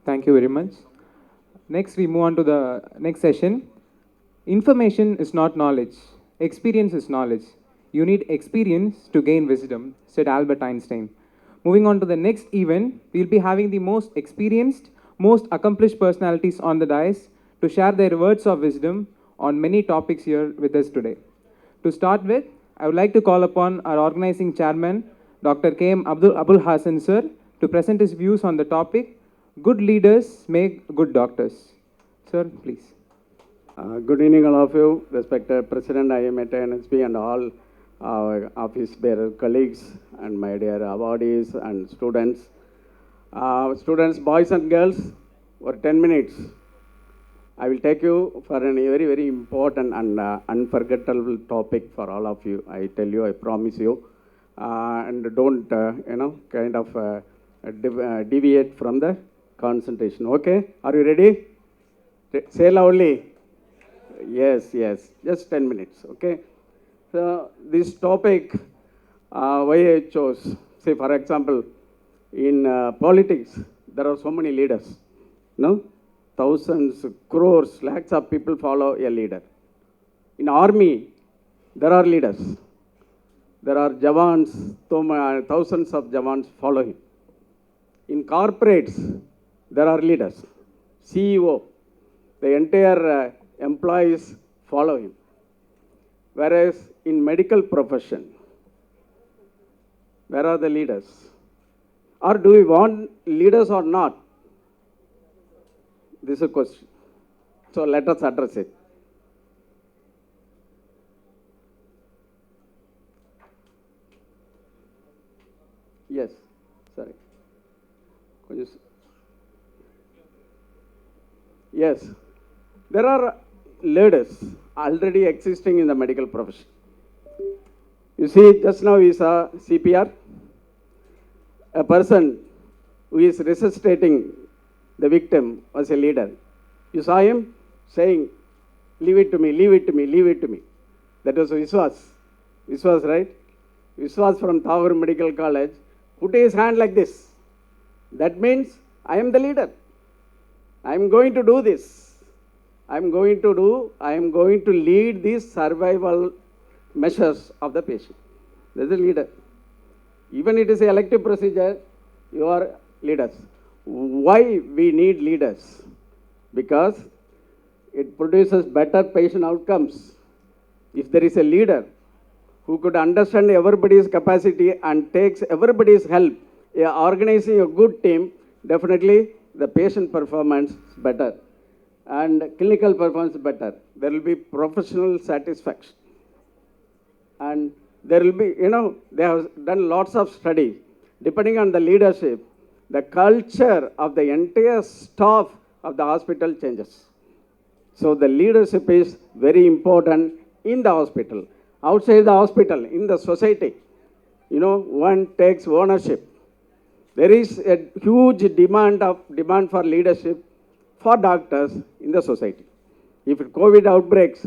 Thank you very much. Next, we move on to the next session. Information is not knowledge, experience is knowledge. You need experience to gain wisdom, said Albert Einstein. Moving on to the next event, we'll be having the most experienced, most accomplished personalities on the dais to share their words of wisdom on many topics here with us today. To start with, I would like to call upon our organizing chairman, Dr. K.M. Abul Hasan sir, to present his views on the topic, Good Leaders Make Good Doctors. Sir, please. Good evening, all of you, respected President IMA-MSN and all office bearer colleagues and my dear awardees and students. Students, boys and girls, for 10 minutes, I will take you for a very, very important and unforgettable topic for all of you. I tell you, I promise you. And don't, deviate from the concentration. Okay? Are you ready? Say loudly. Yes, just 10 minutes, okay? So, this topic, why I chose, say for example, in politics, there are so many leaders, no? Thousands, crores, lakhs of people follow a leader. In army, there are leaders. There are Jawans, thousands of Jawans follow him. In corporates, there are leaders. CEO, the entire employees follow him. Whereas in medical profession, where are the leaders? Or do we want leaders or not? This is a question. So let us address it. Yes, sorry. Yes, there are leaders already existing in the medical profession. You see, just now we saw CPR, a person who is resuscitating the victim was a leader. You saw him saying, leave it to me, leave it to me, leave it to me. That was Viswas. Viswas, right? Viswas from Thakur Medical College put his hand like this. That means, I am the leader. I am going to do this. I am going to lead these survival measures of the patient. There is a leader. Even it is an elective procedure, you are leaders. Why we need leaders? Because it produces better patient outcomes. If there is a leader who could understand everybody's capacity and takes everybody's help, organizing a good team, definitely the patient performance is better and clinical performance is better. There will be professional satisfaction. And there will be, they have done lots of studies. Depending on the leadership, the culture of the entire staff of the hospital changes. So the leadership is very important in the hospital. Outside the hospital, in the society, one takes ownership. There is a huge demand for leadership for doctors in the society. If COVID outbreaks,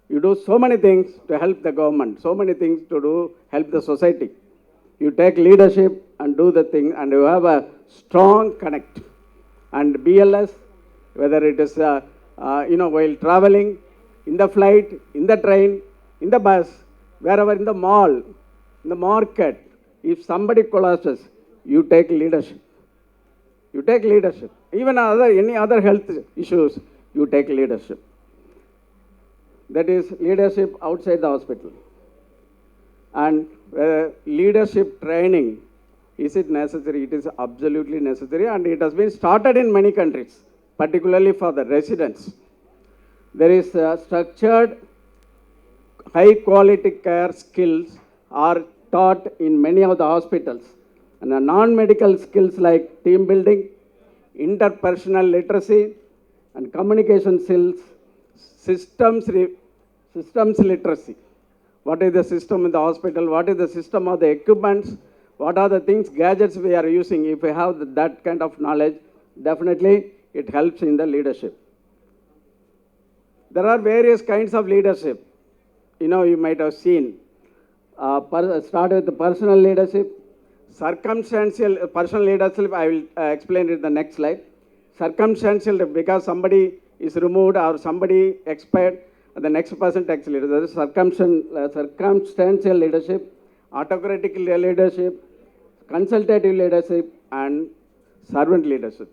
you do so many things to help the government, so many things to do help the society. You take leadership and do the thing, and you have a strong connect. And BLS, whether it is while traveling, in the flight, in the train, in the bus, wherever, in the mall, in the market, if somebody collapses, you take leadership. You take leadership. Even any other health issues, you take leadership. That is leadership outside the hospital. And leadership training, is it necessary? It is absolutely necessary, and it has been started in many countries, particularly for the residents. There is structured high quality care skills are taught in many of the hospitals. And the non-medical skills like team building, interpersonal literacy, and communication skills, systems literacy. What is the system in the hospital? What is the system of the equipments? What are the things, gadgets we are using? If we have that kind of knowledge, definitely it helps in the leadership. There are various kinds of leadership. You might have seen. Start with the personal leadership. Circumstantial personal leadership, I will explain it in the next slide. circumstantial, because somebody is removed or somebody expired, the next person takes leadership. That is circumstantial leadership, autocratic leadership, consultative leadership, and servant leadership.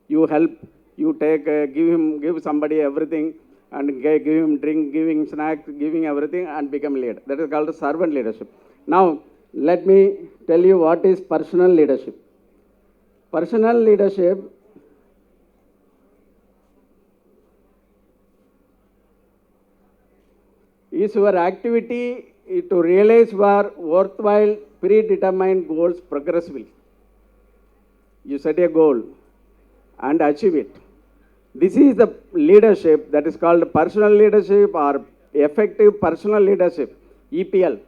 You help, you take, give somebody everything, and give him drink, giving snacks, giving everything, and become leader. That is called servant leadership. Now, let me tell you what is personal leadership. Personal leadership is your activity to realize your worthwhile predetermined goals progressively. You set a goal and achieve it. This is the leadership that is called personal leadership or effective personal leadership, EPL.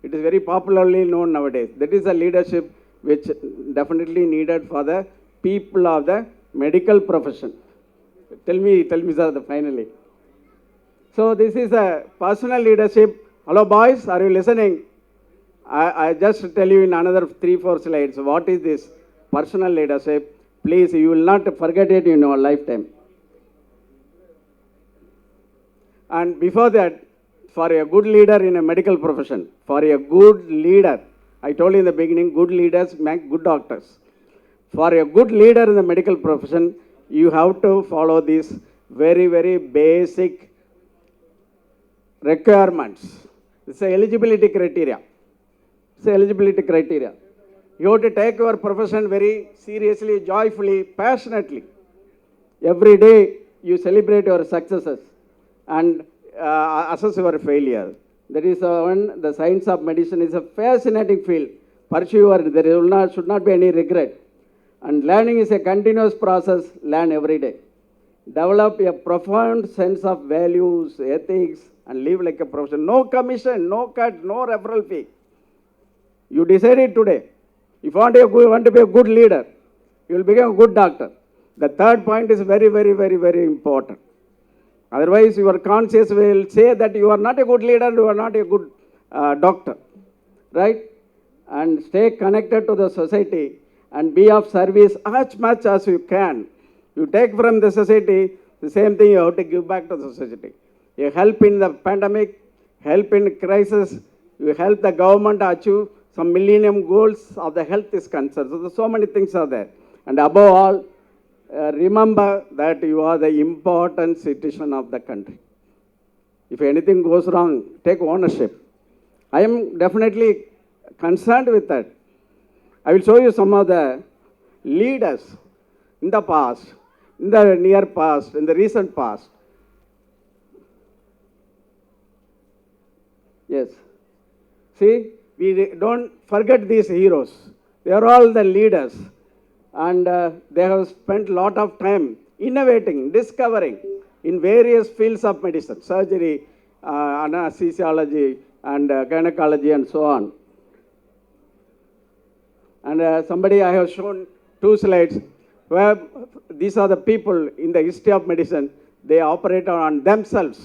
It is very popularly known nowadays. That is a leadership which definitely needed for the people of the medical profession. Tell me, sir, finally. So this is a personal leadership. Hello, boys, are you listening? I just tell you in another 3-4 slides what is this personal leadership. Please, you will not forget it in your lifetime. And before that, for a good leader in a medical profession, for a good leader, I told you in the beginning, good leaders make good doctors. For a good leader in the medical profession, you have to follow these very, very basic requirements. It's a eligibility criteria. It's a eligibility criteria. You have to take your profession very seriously, joyfully, passionately. Every day you celebrate your successes and assess your failure. That is when the science of medicine is a fascinating field. Pursue your, there should not be any regret. And learning is a continuous process, learn every day. Develop a profound sense of values, ethics, and live like a professional. No commission, no cut, no referral fee. You decided today. If you want to be a good leader, you will become a good doctor. The third point is very, very, very, very important. Otherwise, your conscience will say that you are not a good leader, you are not a good doctor. Right? And stay connected to the society and be of service as much as you can. You take from the society, the same thing you have to give back to the society. You help in the pandemic, help in crisis, you help the government achieve some millennium goals of the health is concerned. So many things are there. And above all, remember that you are the important citizen of the country. If anything goes wrong, take ownership. I am definitely concerned with that. I will show you some of the leaders in the past, in the near past, in the recent past. Yes. See, we don't forget these heroes. They are all the leaders. And they have spent a lot of time innovating, discovering in various fields of medicine, surgery, anesthesiology, and gynecology, and so on. And I have shown 2 slides where these are the people in the history of medicine. They operate on themselves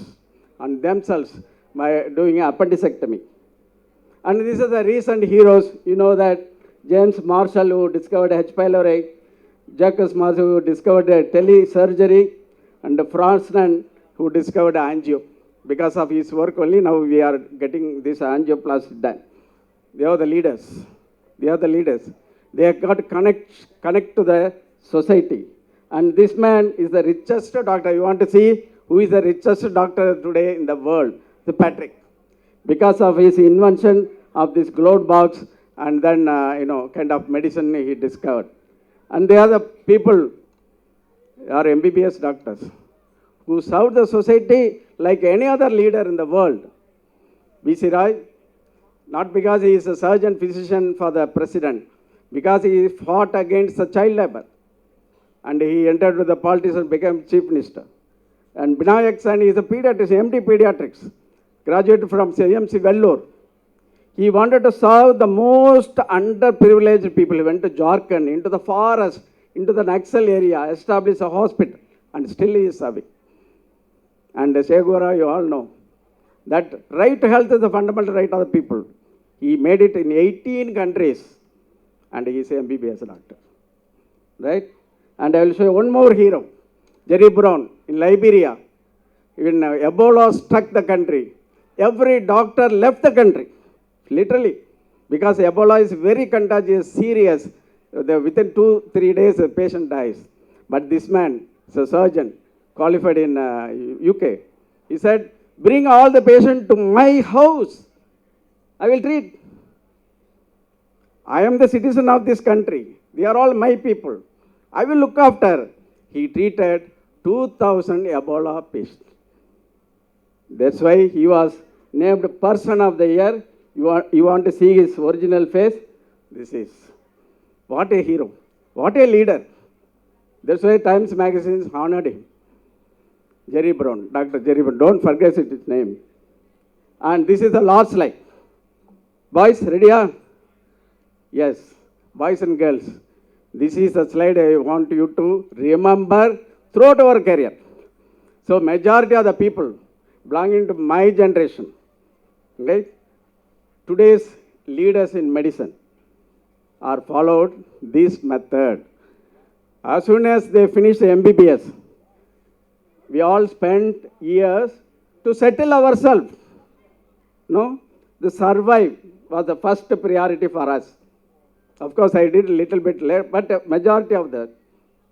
by doing an appendicectomy. And these are the recent heroes. You know that James Marshall, who discovered H. pylori, Jacques Marshall, who discovered telesurgery, and Franz, who discovered angio. Because of his work only, now we are getting this angioplasty done. They are the leaders. They are the leaders. They have got to connect to the society. And this man is the richest doctor. You want to see who is the richest doctor today in the world? The Patrick. Because of his invention of this glowed box and then, kind of medicine he discovered. And they are the people, are MBBS doctors, who serve the society like any other leader in the world. B.C. Roy, not because he is a surgeon physician for the president, because he fought against the child labor. And he entered with the politics and became chief minister. And Binayak Sani is a pediatrician, MD pediatrics, graduated from CMC Vellore. He wanted to serve the most underprivileged people. He went to Jharkhand, into the forest, into the Naxal area, established a hospital, and still he is serving. And Segura, you all know, that right to health is the fundamental right of the people. He made it in 18 countries, and he is an MBBS doctor. Right? And I will show you one more hero, Jerry Brown in Liberia. When Ebola struck the country, every doctor left the country, literally, because Ebola is very contagious, serious. Within 2-3 days, the patient dies. But this man is a surgeon, qualified in UK. He said, bring all the patients to my house. I will treat. I am the citizen of this country. They are all my people. I will look after. He treated 2,000 Ebola patients. That's why he was named Person of the Year. You want to see his original face? This is. What a hero. What a leader. That's why Times Magazine honored him. Jerry Brown, Dr. Jerry Brown. Don't forget his name. And this is the last slide. Boys, ready? Yes. Boys and girls. This is the slide I want you to remember throughout our career. So majority of the people belonging to my generation, right? Today's leaders in medicine are followed this method. As soon as they finish the MBBS, we all spent years to settle ourselves. No? The survive was the first priority for us. Of course, I did a little bit later, but majority of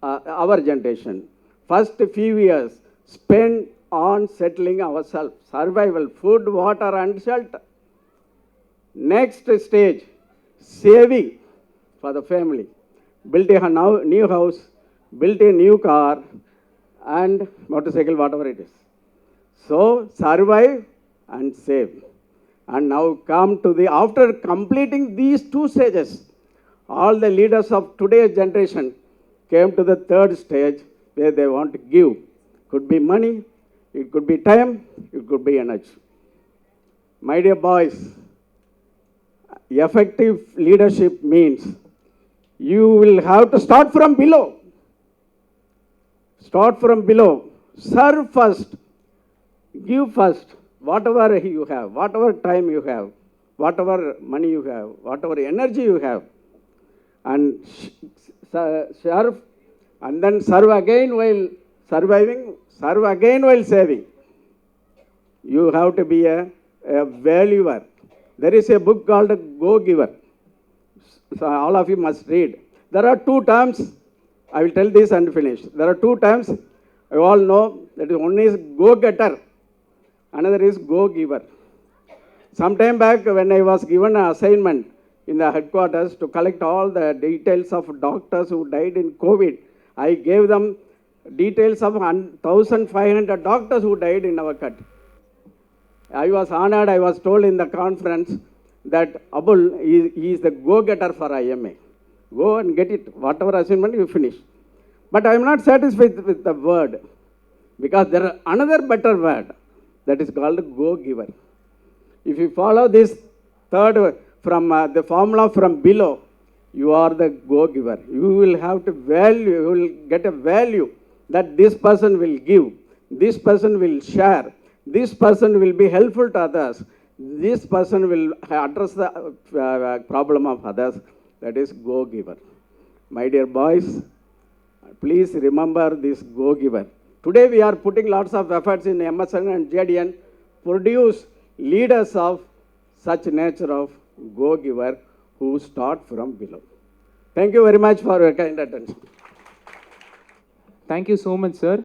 our generation, first few years spent on settling ourselves, survival, food, water, and shelter. Next stage, saving for the family. Built a new house, built a new car, and motorcycle, whatever it is. So, survive and save. And now come to after completing these two stages, all the leaders of today's generation came to the third stage where they want to give. Could be money, it could be time, it could be energy. My dear boys, effective leadership means you will have to start from below. Start from below. Serve first. Give first. Whatever you have, whatever time you have, whatever money you have, whatever energy you have, and serve, and then serve again while surviving, serve again while saving. You have to be a valuer. There is a book called Go Giver. So all of you must read. There are two terms. I will tell this and finish. There are two terms. You all know that one is go-getter. Another is go-giver. Sometime back when I was given an assignment in the headquarters to collect all the details of doctors who died in COVID, I gave them details of 1,500 doctors who died in our country. I was honored. I was told in the conference that Abul he is the go-getter for IMA. Go and get it. Whatever assignment you finish. But I am not satisfied with the word, because there is another better word that is called go-giver. If you follow this third from the formula from below, you are the go-giver. You will have to value, you will get a value that this person will give, this person will share, this person will be helpful to others, this person will address the problem of others. That is go-giver. My dear boys, please remember this go-giver. Today we are putting lots of efforts in MSN and JDN, produce leaders of such nature of go-giver who start from below. Thank you very much for your kind attention. Thank you so much, sir.